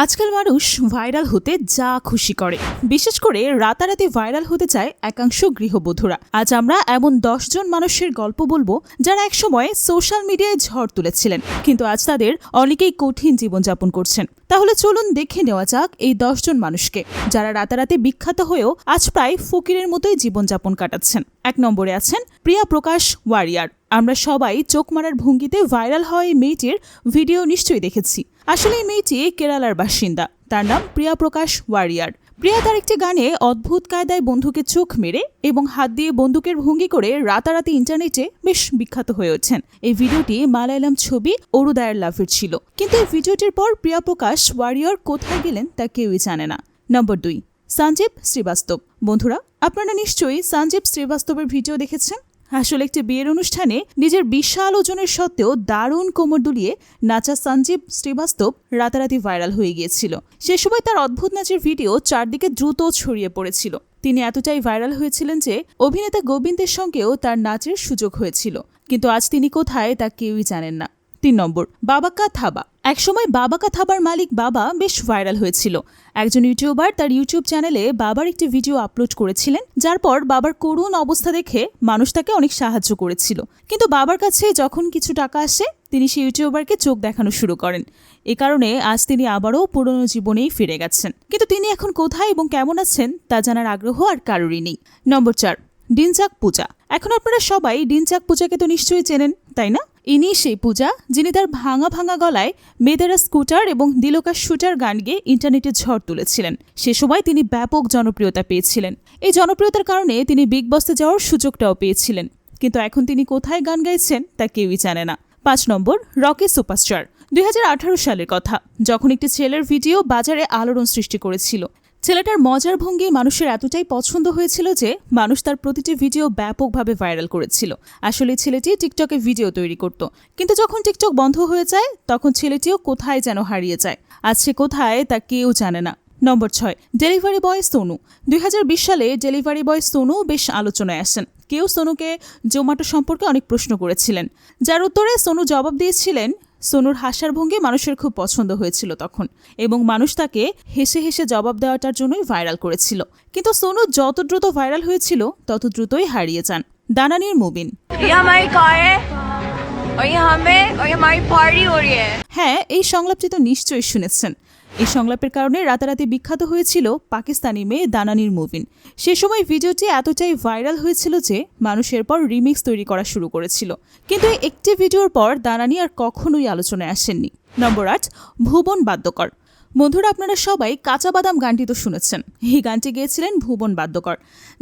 আজকাল মানুষ ভাইরাল হতে যা খুশি করে, বিশেষ করে রাতারাতি ভাইরাল হতে চায় একাংশ গৃহবধূরা। আজ আমরা এমন 10 জন মানুষের গল্প বলবো যারা একসময় সোশ্যাল মিডিয়ায় ঝড় তুলেছিলেন, কিন্তু আজ তাদের অনেকেই কঠিন জীবনযাপন করছেন। তাহলে চলুন দেখে নেওয়া যাক এই 10 জন মানুষকে, যারা রাতারাতি বিখ্যাত হয়েও আজ প্রায় ফকিরের মতোই জীবনযাপন কাটাচ্ছেন। 1 নম্বরে আছেন প্রিয়া প্রকাশ ওয়ারিয়ার। আমরা সবাই চোখ মারার ভঙ্গিতে ভাইরাল হওয়া এই মেয়েটির ভিডিও নিশ্চয়ই দেখেছি। আসলে এই মেয়েটি কেরালার বাসিন্দা, তার নাম প্রিয়া প্রকাশ ওয়ারিয়ার। প্রিয়া তার একটি গানে অদ্ভুত কায়দায় বন্দুকের চোখ মেরে এবং হাত দিয়ে বন্দুকের ভঙ্গি করে রাতারাতি ইন্টারনেটে বেশ বিখ্যাত হয়ে ওঠেন। এই ভিডিওটি মালায়ালাম ছবি অরুদায়ার লাভের ছিল, কিন্তু এই ভিডিওটির পর প্রিয়া প্রকাশ ওয়ারিয়ার কোথায় গেলেন তা কেউই জানে না। নম্বর 2, সঞ্জীব শ্রীবাস্তব। বন্ধুরা, আপনারা নিশ্চয়ই সঞ্জীব শ্রীবাস্তবের ভিডিও দেখেছেন। আসলে একটি বিয়ের অনুষ্ঠানে নিজের বিশাল ওজনের সত্ত্বেও দারুণ কোমর দুলিয়ে নাচা সঞ্জীব শ্রীবাস্তব রাতারাতি ভাইরাল হয়ে গিয়েছিল। সে সময় তার অদ্ভুত নাচের ভিডিও চারদিকে দ্রুত ছড়িয়ে পড়েছিল। তিনি এতটাই ভাইরাল হয়েছিলেন যে অভিনেতা গোবিন্দের সঙ্গেও তার নাচের সুযোগ হয়েছিল, কিন্তু আজ তিনি কোথায় তা কেউই জানেন না। 3 নম্বর, বাবাকা থাবা। একসময় বাবাকা থাবার মালিক বাবা বেশ ভাইরাল হয়েছিল। একজন ইউটিউবার তার ইউটিউব চ্যানেলে বাবার একটি ভিডিও আপলোড করেছিলেন, যার পর বাবার করুণ অবস্থা দেখে মানুষ তাকে অনেক সাহায্য করেছিল। কিন্তু বাবার কাছে যখন কিছু টাকা আসে, তিনি সেই ইউটিউবারকে চোখ দেখানো শুরু করেন। এ কারণে আজ তিনি আবারও পুরনো জীবনেই ফিরে গেছেন, কিন্তু তিনি এখন কোথায় এবং কেমন আছেন তা জানার আগ্রহ আর কারোরই নেই। নম্বর 4, ডিনচাক পূজা। এখন আপনারা সবাই ডিনচাক পূজাকে তো নিশ্চয়ই চেনেন, তাই না? ইনি সেই পূজা যিনি তার ভাঙা ভাঙা গলায় মেয়েদেরা স্কুটার এবং দিলকা শুটার গান গেয়ে ইন্টারনেটে ঝড় তুলেছিলেন। সে সময় তিনি ব্যাপক জনপ্রিয়তা পেয়েছিলেন। এই জনপ্রিয়তার কারণে তিনি বিগ বসে যাওয়ার সুযোগটাও পেয়েছিলেন, কিন্তু এখন তিনি কোথায় গান গাইছেন তা কেউই জানে না। 5 নম্বর, রকি সুপারস্টার। 2018 সালের কথা, যখন একটি ছেলের ভিডিও বাজারে আলোড়ন সৃষ্টি করেছিল। ছেলেটার মজার ভঙ্গি মানুষের এতটাই পছন্দ হয়েছিল যে মানুষ তার প্রতিটি ভিডিও ব্যাপকভাবে ভাইরাল করেছিল। আসলে ছেলেটি টিকটকে ভিডিও তৈরি করত, কিন্তু যখন টিকটক বন্ধ হয়ে যায় তখন ছেলেটিও কোথায় যেন হারিয়ে যায়। আজ সে কোথায় তা কেউ জানে না। নম্বর 6, ডেলিভারি বয় সোনু। 2020 সালে ডেলিভারি বয় সোনু বেশ আলোচনায় আসেন। কেউ সোনুকে জোম্যাটো সম্পর্কে অনেক প্রশ্ন করেছিলেন, যার উত্তরে সোনু জবাব দিয়েছিলেন। সোনুর হাসার ভঙ্গি মানুষের খুব পছন্দ হয়েছিল তখন, এবং মানুষ তাকে হেসে হেসে জবাব দেওয়াটার জন্যই ভাইরাল করেছিল। কিন্তু সোনু যত দ্রুত ভাইরাল হয়েছিল তত দ্রুতই হারিয়ে যান। দানানির মুবিন। হ্যাঁ, এই সংলাপটি তো নিশ্চয়ই শুনেছেন। এই সংলাপের কারণে রাতারাতি বিখ্যাত হয়েছিল পাকিস্তানি মেয়ে দানানির মুবিন। সে সময় ভিডিওটি এতটাই ভাইরাল হয়েছিল যে মানুষ এরপর রিমিক্স তৈরি করা শুরু করেছিল, কিন্তু এই একটি ভিডিওর পর দানানি আর কখনোই আলোচনায় আসেননি। নম্বর 8, ভুবন বাদ্যকর। বন্ধুরা, আপনারা সবাই কাঁচা বাদাম গানটি তো শুনেছেন। এই গানটি গেয়েছিলেন ভুবন বাদ্যকর।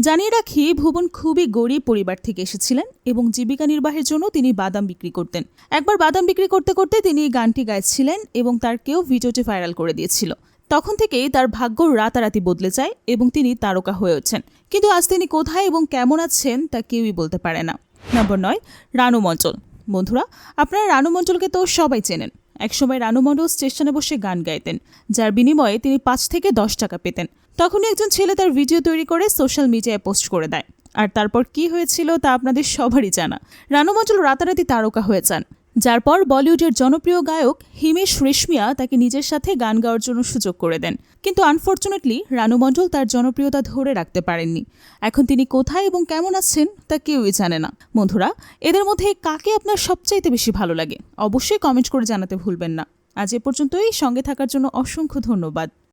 জানিয়ে রাখি, ভুবন খুবই গরিব পরিবার থেকে এসেছিলেন এবং জীবিকা নির্বাহের জন্য তিনি বাদাম বিক্রি করতেন। একবার বাদাম বিক্রি করতে করতে তিনি এই গানটি গাইছিলেন এবং তার কেউ ভিডিওটি ভাইরাল করে দিয়েছিল। তখন থেকেই তার ভাগ্য রাতারাতি বদলে যায় এবং তিনি তারকা হয়ে ওঠেন, কিন্তু আজ তিনি কোথায় এবং কেমন আছেন তা কেউই বলতে পারে না। নম্বর 9, রানু মণ্ডল। বন্ধুরা, আপনারা রানু মণ্ডলকে তো সবাই চেনেন। একসময় রানু মণ্ডল স্টেশনে বসে গান গাইতেন, যার বিনিময়ে তিনি 5 থেকে 10 টাকা পেতেন। তখনই একজন ছেলে তার ভিডিও তৈরি করে সোশ্যাল মিডিয়ায় পোস্ট করে দেয়, আর তারপর কি হয়েছিল তা আপনাদের সবারই জানা। রানু মণ্ডল রাতারাতি তারকা হয়ে যান, যার পর বলিউডের জনপ্রিয় গায়ক হিমেশ রেশমিয়া তাকে নিজের সাথে গান গাওয়ার জন্য সুযোগ করে দেন, কিন্তু আনফর্চুনেটলি রানু মণ্ডল তার জনপ্রিয়তা ধরে রাখতে পারেননি। এখন তিনি কোথায় এবং কেমন আছেন তা কেউই জানে না। বন্ধুরা, এদের মধ্যে কাকে আপনার সবচাইতে বেশি ভালো লাগে অবশ্যই কমেন্ট করে জানাতে ভুলবেন না। আজ এ পর্যন্তই। সঙ্গে থাকার জন্য অসংখ্য ধন্যবাদ।